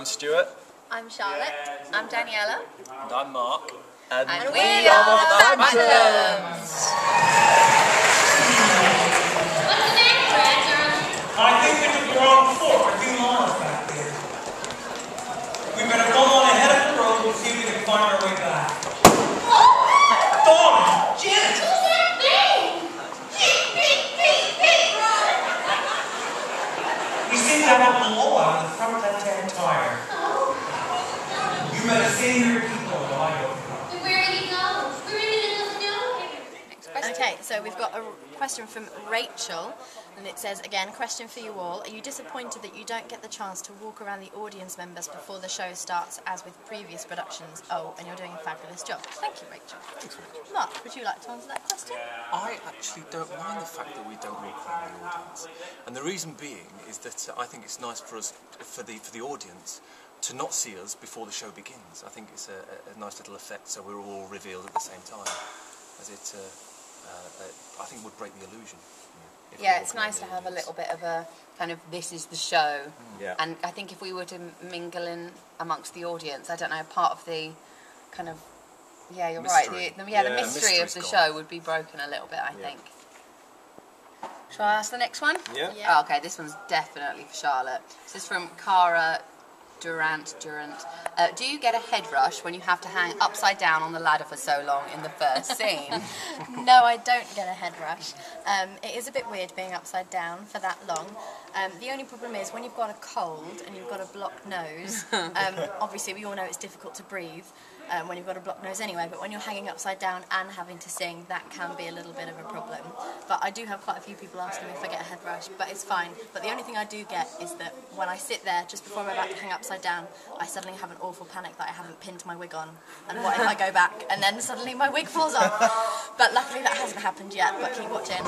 Stuart. I'm Charlotte. I'm Daniela. And I'm Mark. And we are the Phantoms! What's the name, Roger? I think we took the wrong fork. We're too long back there. We better go on ahead of the road and see if we can find our way back. Dawn! Janet! Who's that thing? We seem to have a blowout in the front left-hand tire. You better stay near people while I go. And where did he go? We really didn't know. Okay, so we've got a question from Rachel, and it says, again, question for you all. Are you disappointed that you don't get the chance to walk around the audience members before the show starts, as with previous productions? Oh, and you're doing a fabulous job. Thank you, Rachel. Thanks, Rachel. Mark, would you like to answer that question? I actually don't mind the fact that we don't walk around the audience, and the reason being is that I think it's nice for us, for the audience, to not see us before the show begins. I think it's a nice little effect, so we're all revealed at the same time, as it I think would break the illusion. Yeah, it's nice to have a little bit of a kind of this is the show. Yeah. And I think if we were to mingle in amongst the audience, I don't know, part of the kind of, yeah, you're mystery. right, the mystery of the show would be broken a little bit, I think. Shall I ask the next one? Yeah. Oh, okay, this one's definitely for Charlotte. This is from Cara Durant. Do you get a head rush when you have to hang upside down on the ladder for so long in the first scene? No, I don't get a head rush. It is a bit weird being upside down for that long. The only problem is when you've got a cold and you've got a blocked nose, obviously we all know it's difficult to breathe when you've got a blocked nose anyway, but when you're hanging upside down and having to sing, that can be a little bit of a problem. But I do have quite a few people asking me if I get a head rush, but it's fine. But the only thing I do get is that when I sit there, just before I'm about to hang upside down, I suddenly have an awful panic that I haven't pinned my wig on. And what if I go back and then suddenly my wig falls off? But luckily that hasn't happened yet, but keep watching.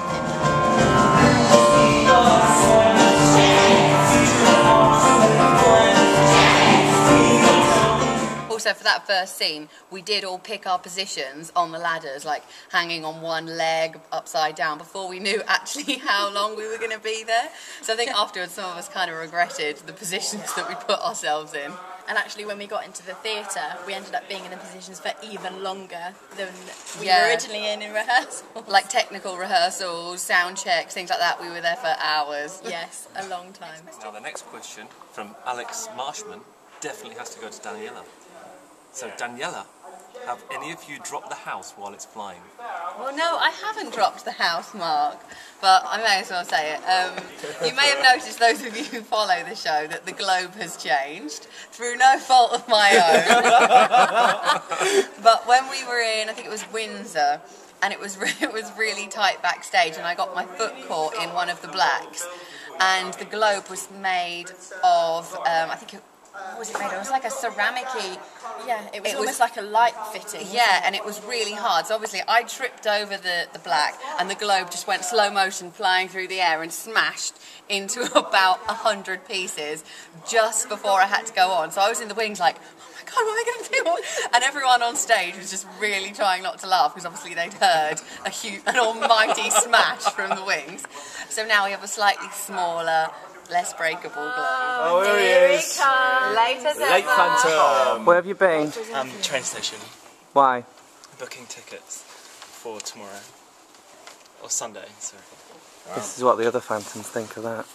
Also, for that first scene, we did all pick our positions on the ladders, like hanging on one leg upside down, before we knew actually how long we were going to be there. So I think afterwards some of us kind of regretted the positions that we put ourselves in. And actually when we got into the theatre, we ended up being in the positions for even longer than we were originally in rehearsal. Like technical rehearsals, sound checks, things like that, we were there for hours. Yes, a long time. Now the next question from Alex Marshman definitely has to go to Daniela. So Daniela, have any of you dropped the house while it's flying? Well, no, I haven't dropped the house, Mark, but I may as well say it. You may have noticed, those of you who follow the show, that the globe has changed, through no fault of my own. But when we were in, I think it was Windsor, and it was really tight backstage, and I got my foot caught in one of the blacks, and the globe was made of, I think what was it made of? It was like a ceramic-y. Yeah, it was almost like a light fitting. Yeah, and it was really hard. So obviously I tripped over the black, and the globe just went slow motion flying through the air and smashed into about 100 pieces just before I had to go on. So I was in the wings like, oh my God, what am I going to do? And everyone on stage was just really trying not to laugh, because obviously they'd heard an almighty smash from the wings. So now we have a slightly smaller, less breakable globe. Oh, here he is. Late Phantom. Where have you been? Train station. Why? Booking tickets for tomorrow. Or Sunday, sorry. Wow. This is what the other Phantoms think of that.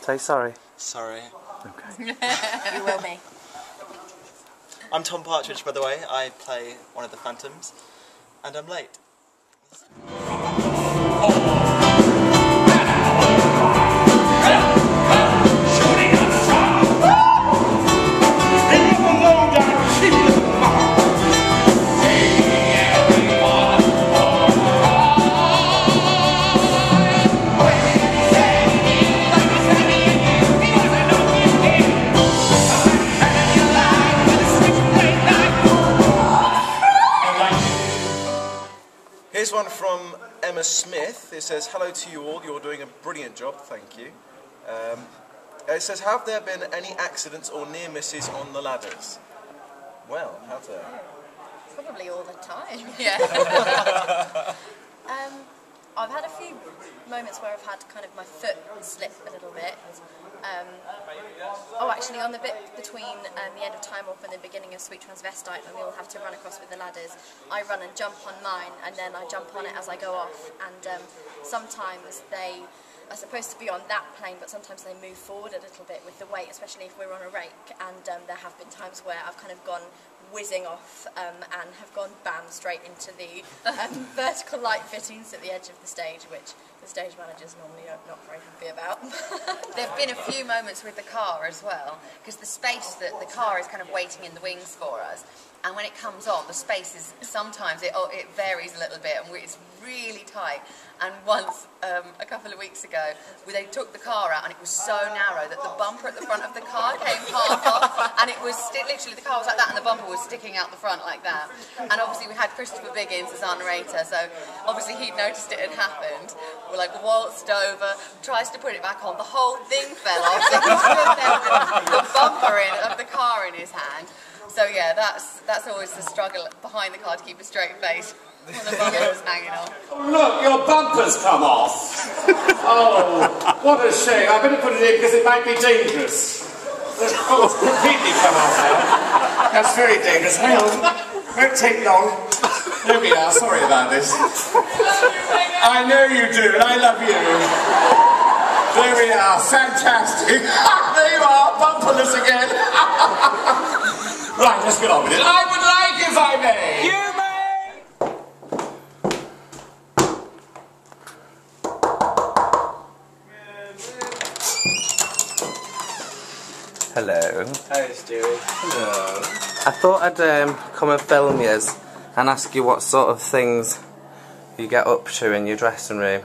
Say sorry. Sorry. Okay. You will be. I'm Tom Partridge, by the way. I play one of the Phantoms. And I'm late. Here's one from Emma Smith. It says, hello to you all, you're doing a brilliant job, thank you. It says, have there been any accidents or near misses on the ladders? Well, have there? Probably all the time. Yeah. I've had a few moments where I've had kind of my foot slip a little bit. Actually, on the bit between the end of Time Warp and the beginning of Sweet Transvestite, when we all have to run across with the ladders, I run and jump on mine, and then I jump on it as I go off. And sometimes they are supposed to be on that plane, but sometimes they move forward a little bit with the weight, especially if we're on a rake. And there have been times where I've kind of gone whizzing off and have gone bam straight into the vertical light fittings at the edge of the stage, which the stage managers normally are not very happy about. There have been a few moments with the car as well, because the space that the car is kind of waiting in the wings for us, and when it comes on, the space is sometimes it varies a little bit, and it's really tight. And once, a couple of weeks ago, they took the car out, and it was so narrow that the bumper at the front of the car came half off, and it was literally the car was like that, and the bumper was sticking out the front like that. And obviously we had Christopher Biggins as our narrator, so obviously he'd noticed it had happened. We're like waltzed over, tries to put it back on, the whole thing fell off. So he's still there with the bumper of the car in his hand. So yeah, that's always the struggle behind the car to keep a straight face when the bumper was hanging off. Oh, look, your bumper's come off. Oh, what a shame. I better put it in because it might be dangerous. Oh, it's completely come off now. That's very dangerous. Hang on. Won't take long. There we are. Sorry about this. I know you do, and I love you. There we are. Fantastic. There you are. Bumperless again. Right, let's get on with it. I would like, if I may. You Hello. Hey, Stewie. Hello. I thought I'd come and film you and ask you what sort of things you get up to in your dressing room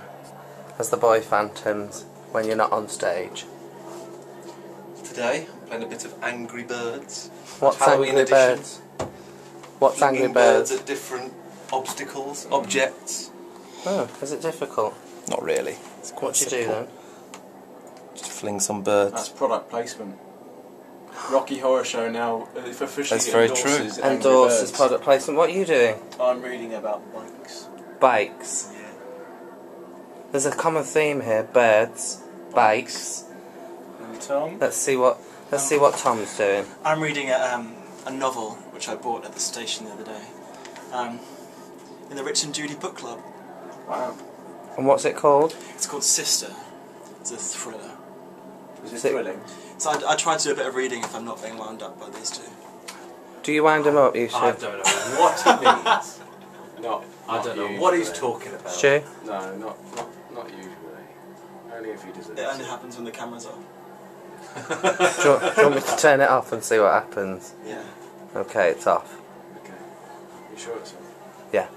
as the boy phantoms when you're not on stage. Today, I'm playing a bit of Angry Birds. What's Halloween Angry edition. Birds? What's Angry Flinging Birds? at different obstacles, objects. Oh, is it difficult? Not really. It's quite What do you simple. do then? Just fling some birds. That's product placement. Rocky Horror Show now officially That's very endorses true. Angry Endorses Birds. product placement. What are you doing? I'm reading about bikes. Bikes. Yeah. There's a common theme here. Birds, bikes. And Tom? Let's see what Tom's doing. I'm reading a novel which I bought at the station the other day. In the Rich and Judy book club. Wow. And what's it called? It's called Sister. It's a thriller. Is it Is it- thrilling? So I try to do a bit of reading if I'm not being wound up by these two. Do you wind him up, you I should? don't know what he means. I don't know usually. what he's talking about. Stu? No, not usually. Only if he deserves It it. only happens when the camera's off. Do you want me to turn it off and see what happens? Yeah. Okay, it's off. Okay. You sure it's on? Yeah.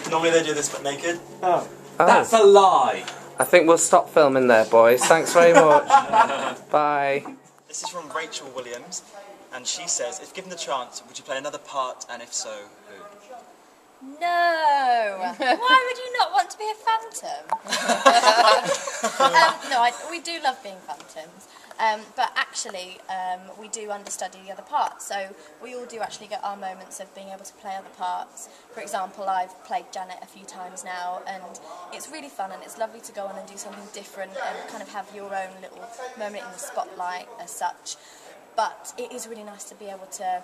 Normally they do this but naked. Oh. Oh, That's a lie. I think we'll stop filming there, boys. Thanks very much. Bye. This is from Rachel Williams, and she says, if given the chance, would you play another part, and if so, who? No! Why would you not want to be a phantom? No, we do love being phantoms. But actually, we do understudy the other parts. So we all do actually get our moments of being able to play other parts. For example, I've played Janet a few times now, and it's really fun, and it's lovely to go on and do something different and kind of have your own little moment in the spotlight as such. But it is really nice to be able to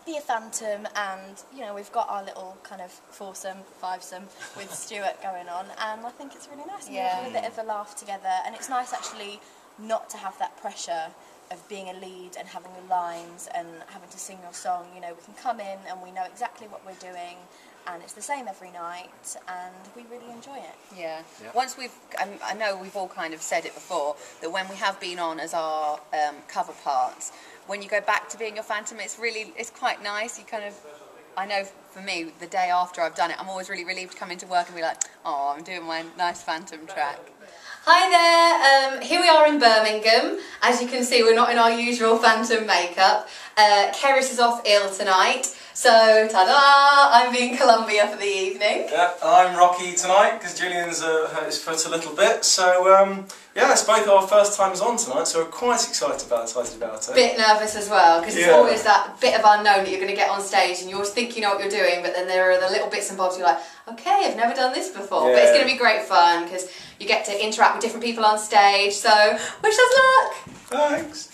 be a phantom, and you know, we've got our little kind of foursome, fivesome with Stuart going on, and I think it's really nice. And we have a bit of a laugh together, and it's nice actually not to have that pressure of being a lead and having the lines and having to sing your song. You know, we can come in and we know exactly what we're doing, and it's the same every night, and we really enjoy it. Yeah. Once I know we've all kind of said it before, that when we have been on as our cover parts, when you go back to being a phantom, it's quite nice. You kind of, I know for me, the day after I've done it, I'm always really relieved to come into work and be like, oh, I'm doing my nice phantom track. Hi there, here we are in Birmingham. As you can see, we're not in our usual phantom makeup. Keris is off ill tonight, So, ta-da! I'm being Columbia for the evening. Yeah, I'm Rocky tonight because Julian's hurt his foot a little bit. So yeah, it's both our first times on tonight, so we're quite excited about it. Bit nervous as well because it's always that bit of unknown that you're going to get on stage and you always think you know what you're doing, but then there are the little bits and bobs you're like, okay, I've never done this before. But it's going to be great fun because you get to interact with different people on stage. So wish us luck. Thanks.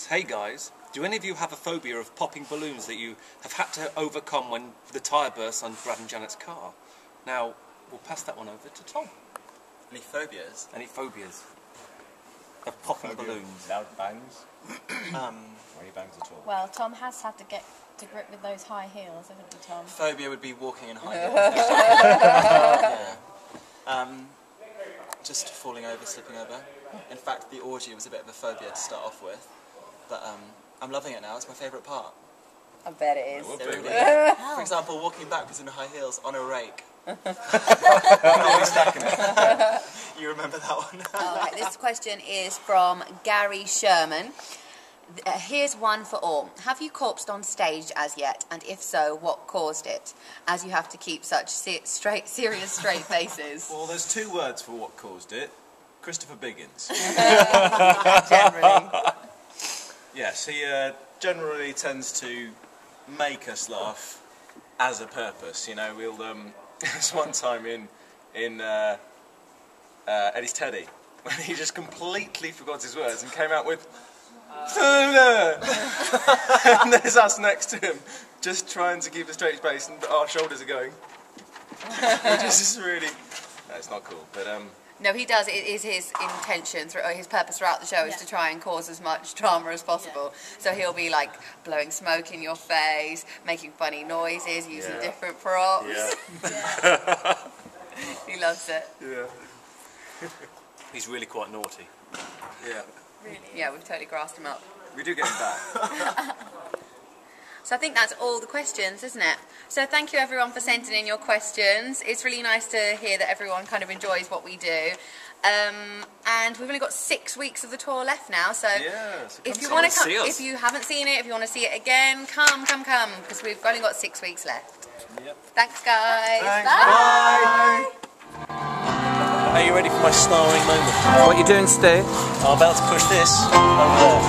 Hey guys, do any of you have a phobia of popping balloons that you have had to overcome when the tyre bursts on Brad and Janet's car? Now, we'll pass that one over to Tom. Any phobias? Any phobias of popping balloons? Loud bangs? Or any bangs at all? Well, Tom has had to get to grip with those high heels, haven't you, Tom? Phobia would be walking in high heels. Just falling over, slipping over. In fact, the orgy was a bit of a phobia to start off with. But I'm loving it now. It's my favourite part. I bet it is. It really is. For example, walking backwards in high heels on a rake. Stacking it. You remember that one? Alright, this question is from Gary Sherman. Here's one for all. Have you corpsed on stage as yet? And if so, what caused it? As you have to keep such serious straight faces. Well, there's two words for what caused it. Christopher Biggins. Generally. Yes, he generally tends to make us laugh as a purpose. You know, we'll there's one time in Eddie's Teddy when he just completely forgot his words and came out with and there's us next to him just trying to keep a straight face and our shoulders are going, which is just really, no, it's not cool, but no, he does. It is his intention, his purpose throughout the show is to try and cause as much drama as possible. So he'll be like blowing smoke in your face, making funny noises, using different props. He loves it. Yeah. He's really quite naughty. Yeah. Really? Yeah, we've totally grassed him up. We do get him back. So I think that's all the questions, isn't it? So thank you everyone for sending in your questions. It's really nice to hear that everyone kind of enjoys what we do. And we've only got 6 weeks of the tour left now, so if you want to come, if you haven't seen it, if you want to see it again, come, because we've only got 6 weeks left. Yep. Thanks guys. Thanks. Bye. Are you ready for my starring moment? What are you doing, Stu? I'm about to push this over there.